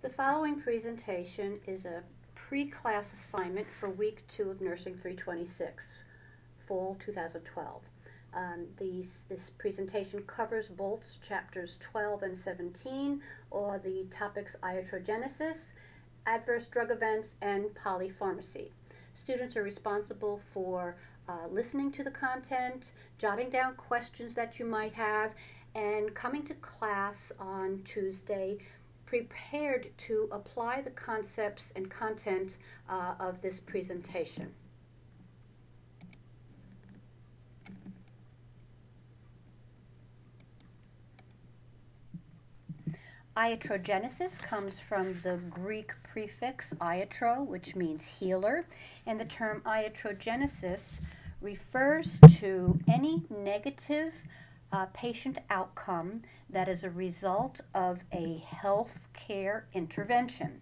The following presentation is a pre-class assignment for week 2 of Nursing 326, fall 2012. This presentation covers both chapters 12 and 17, or the topics iatrogenesis, adverse drug events, and polypharmacy. Students are responsible for listening to the content, jotting down questions that you might have, and coming to class on Tuesday prepared to apply the concepts and content of this presentation. Iatrogenesis comes from the Greek prefix iatro, which means healer, and the term iatrogenesis refers to any negative patient outcome that is a result of a health care intervention.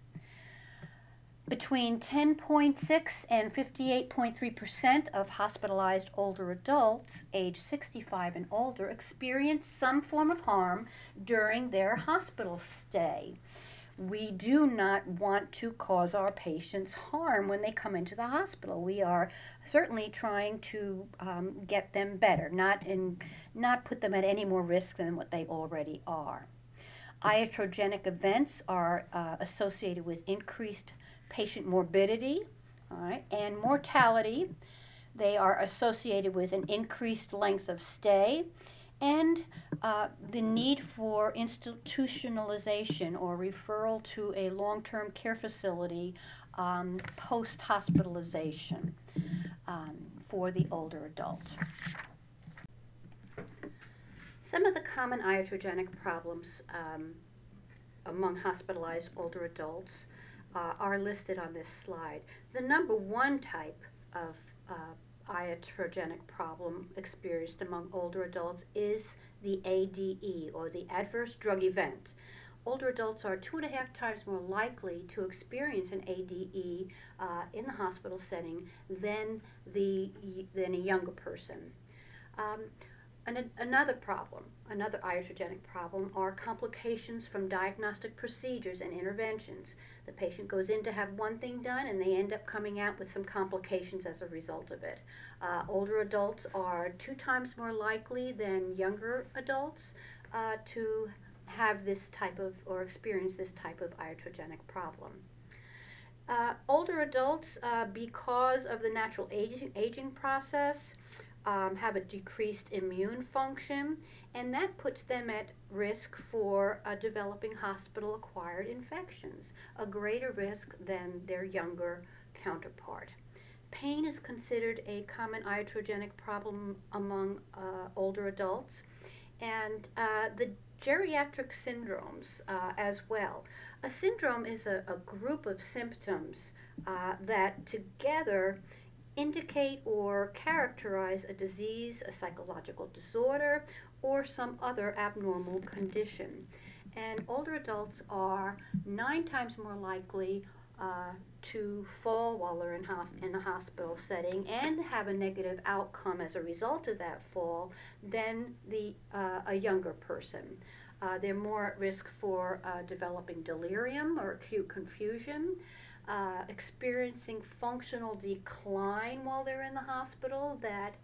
Between 10.6 and 58.3% of hospitalized older adults age 65 and older experience some form of harm during their hospital stay. We do not want to cause our patients harm when they come into the hospital. We are certainly trying to get them better, not put them at any more risk than what they already are. Iatrogenic events are associated with increased patient morbidity, and mortality. They are associated with an increased length of stay and the need for institutionalization or referral to a long-term care facility post-hospitalization for the older adult. Some of the common iatrogenic problems among hospitalized older adults are listed on this slide. The number one type of iatrogenic problem experienced among older adults is the ADE, or the adverse drug event. Older adults are 2.5 times more likely to experience an ADE in the hospital setting than a younger person. Another iatrogenic problem are complications from diagnostic procedures and interventions. The patient goes in to have one thing done and they end up coming out with some complications as a result of it. Older adults are 2 times more likely than younger adults to have this type of, or experience this type of iatrogenic problem. Older adults, because of the natural aging process, have a decreased immune function, and that puts them at risk for developing hospital-acquired infections, a greater risk than their younger counterpart. Pain is considered a common iatrogenic problem among older adults, and the geriatric syndromes as well. A syndrome is a group of symptoms that together indicate or characterize a disease, a psychological disorder, or some other abnormal condition. And older adults are 9 times more likely to fall while they're in a hospital setting and have a negative outcome as a result of that fall than a younger person. They're more at risk for developing delirium or acute confusion, experiencing functional decline while they're in the hospital that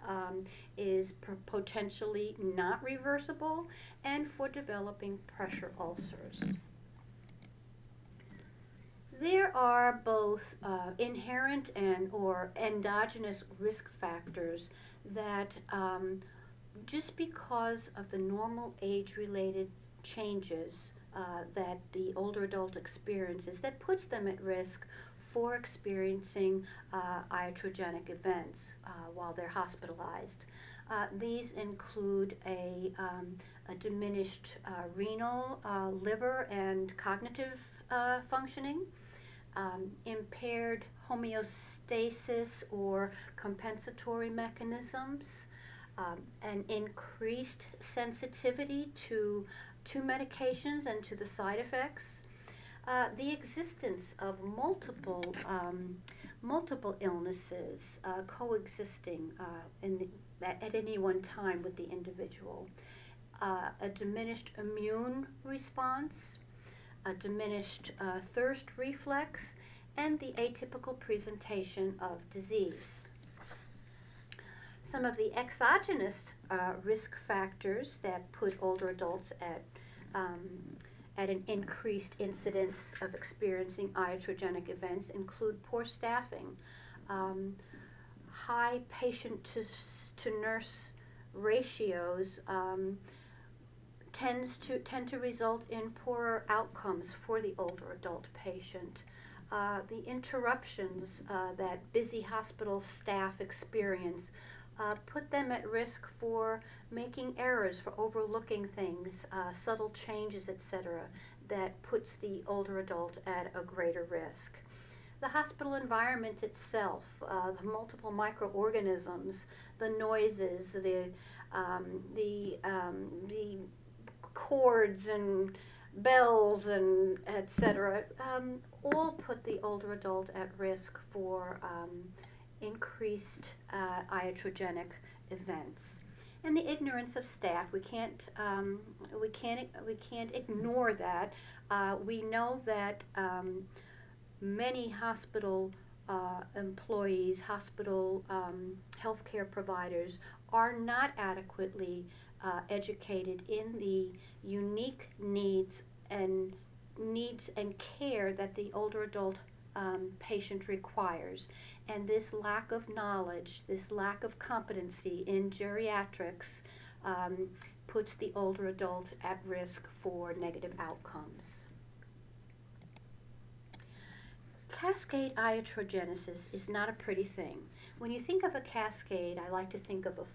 is potentially not reversible, and for developing pressure ulcers. There are both inherent or endogenous risk factors that just because of the normal age-related changes that the older adult experiences, that puts them at risk for experiencing iatrogenic events while they're hospitalized. These include a diminished renal, liver, and cognitive functioning, impaired homeostasis or compensatory mechanisms, an increased sensitivity to medications and to the side effects, the existence of multiple illnesses coexisting at any one time with the individual, a diminished immune response, a diminished thirst reflex, and the atypical presentation of disease. Some of the exogenous risk factors that put older adults at an increased incidence of experiencing iatrogenic events include poor staffing, high patient-to-nurse ratios tend to result in poorer outcomes for the older adult patient. The interruptions that busy hospital staff experience put them at risk for making errors, for overlooking things, subtle changes, etc., that puts the older adult at a greater risk. The hospital environment itself, the multiple microorganisms, the noises, the cords and bells and etc., all put the older adult at risk for increased iatrogenic events. And the ignorance of staff, we can't ignore that. We know that many hospital employees, hospital healthcare providers are not adequately educated in the unique needs and care that the older adult patient requires. And this lack of knowledge, this lack of competency in geriatrics puts the older adult at risk for negative outcomes. Cascade iatrogenesis is not a pretty thing. When you think of a cascade, I like to think of a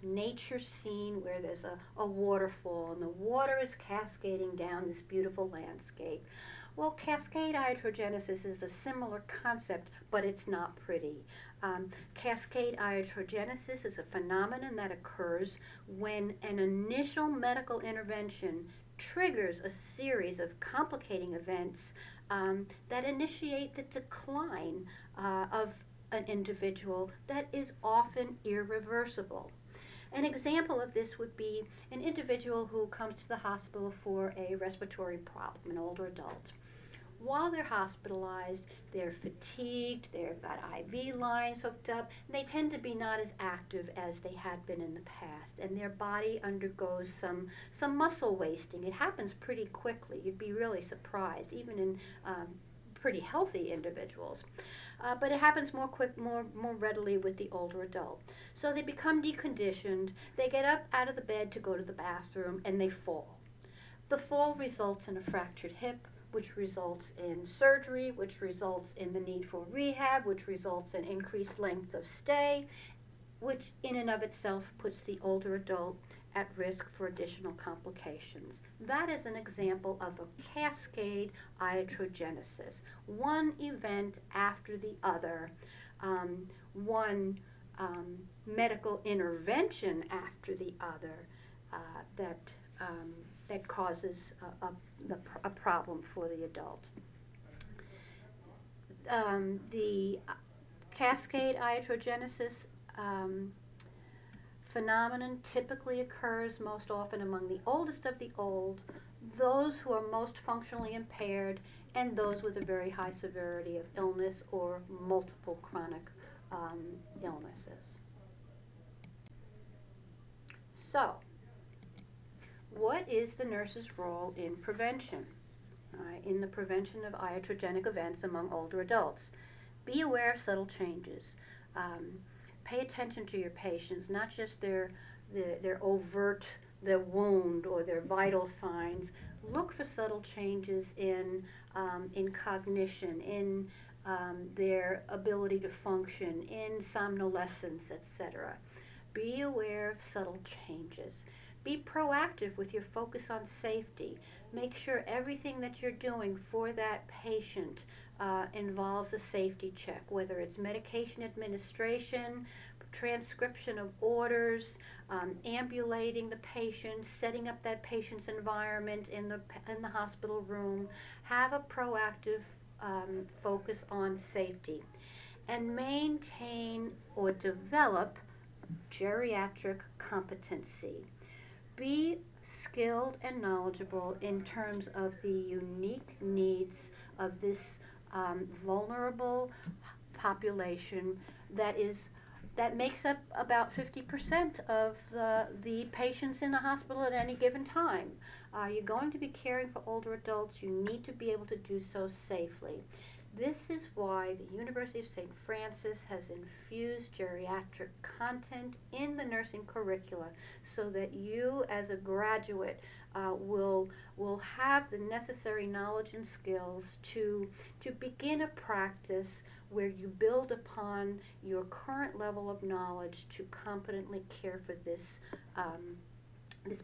nature scene where there's a waterfall and the water is cascading down this beautiful landscape. Well, cascade iatrogenesis is a similar concept, but it's not pretty. Cascade iatrogenesis is a phenomenon that occurs when an initial medical intervention triggers a series of complicating events that initiate the decline of an individual that is often irreversible. An example of this would be an individual who comes to the hospital for a respiratory problem, an older adult. While they're hospitalized, they're fatigued, they've got IV lines hooked up, and they tend to be not as active as they had been in the past, and their body undergoes some muscle wasting. It happens pretty quickly. You'd be really surprised, even in pretty healthy individuals. But it happens more readily with the older adult. So they become deconditioned, they get up out of the bed to go to the bathroom, and they fall. The fall results in a fractured hip, which results in surgery, which results in the need for rehab, which results in increased length of stay, which in and of itself puts the older adult at risk for additional complications. That is an example of a cascade iatrogenesis, one event after the other, one medical intervention after the other that causes a problem for the adult. The cascade iatrogenesis phenomenon typically occurs most often among the oldest of the old, those who are most functionally impaired, and those with a very high severity of illness or multiple chronic illnesses. So, what is the nurse's role in prevention, in the prevention of iatrogenic events among older adults? Be aware of subtle changes. Pay attention to your patients, not just their overt, their wound or their vital signs. Look for subtle changes in cognition, in their ability to function, in somnolescence, etc. Be aware of subtle changes. Be proactive with your focus on safety. Make sure everything that you're doing for that patient involves a safety check, whether it's medication administration, transcription of orders, ambulating the patient, setting up that patient's environment in the hospital room. Have a proactive focus on safety. And maintain or develop geriatric competency. be skilled and knowledgeable in terms of the unique needs of this vulnerable population that makes up about 50% of the patients in the hospital at any given time. You're going to be caring for older adults. You need to be able to do so safely. This is why the University of St. Francis has infused geriatric content in the nursing curricula so that you as a graduate will have the necessary knowledge and skills to begin a practice where you build upon your current level of knowledge to competently care for this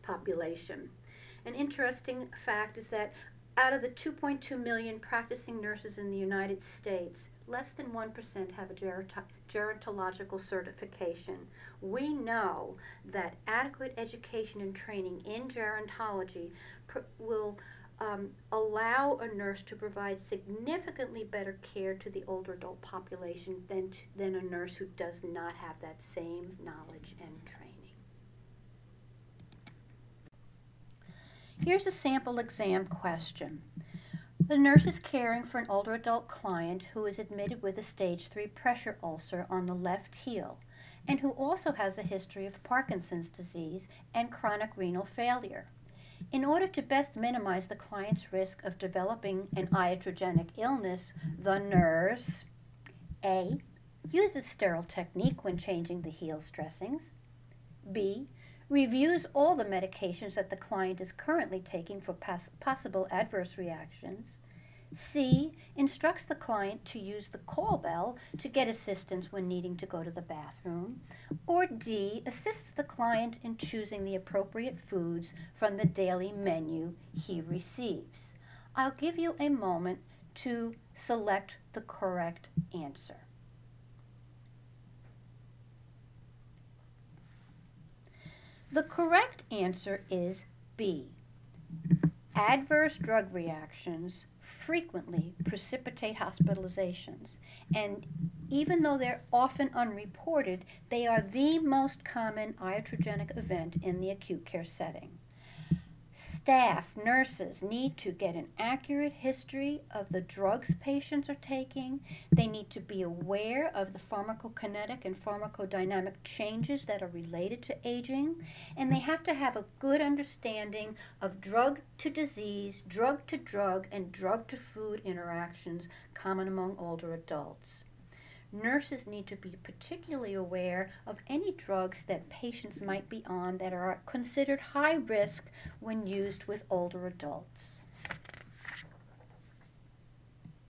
population. An interesting fact is that out of the 2.2 million practicing nurses in the United States, less than 1% have a gerontological certification. We know that adequate education and training in gerontology will allow a nurse to provide significantly better care to the older adult population than a nurse who does not have that same knowledge and training. Here's a sample exam question. The nurse is caring for an older adult client who is admitted with a stage 3 pressure ulcer on the left heel and who also has a history of Parkinson's disease and chronic renal failure. In order to best minimize the client's risk of developing an iatrogenic illness, the nurse A. uses sterile technique when changing the heel's dressings, B. reviews all the medications that the client is currently taking for possible adverse reactions, C. instructs the client to use the call bell to get assistance when needing to go to the bathroom, or D. assists the client in choosing the appropriate foods from the daily menu he receives. I'll give you a moment to select the correct answer. The correct answer is B. Adverse drug reactions frequently precipitate hospitalizations, and even though they're often unreported, they are the most common iatrogenic event in the acute care setting. Staff, nurses need to get an accurate history of the drugs patients are taking. They need to be aware of the pharmacokinetic and pharmacodynamic changes that are related to aging. And they have to have a good understanding of drug to disease, drug to drug, and drug to food interactions common among older adults. Nurses need to be particularly aware of any drugs that patients might be on that are considered high risk when used with older adults.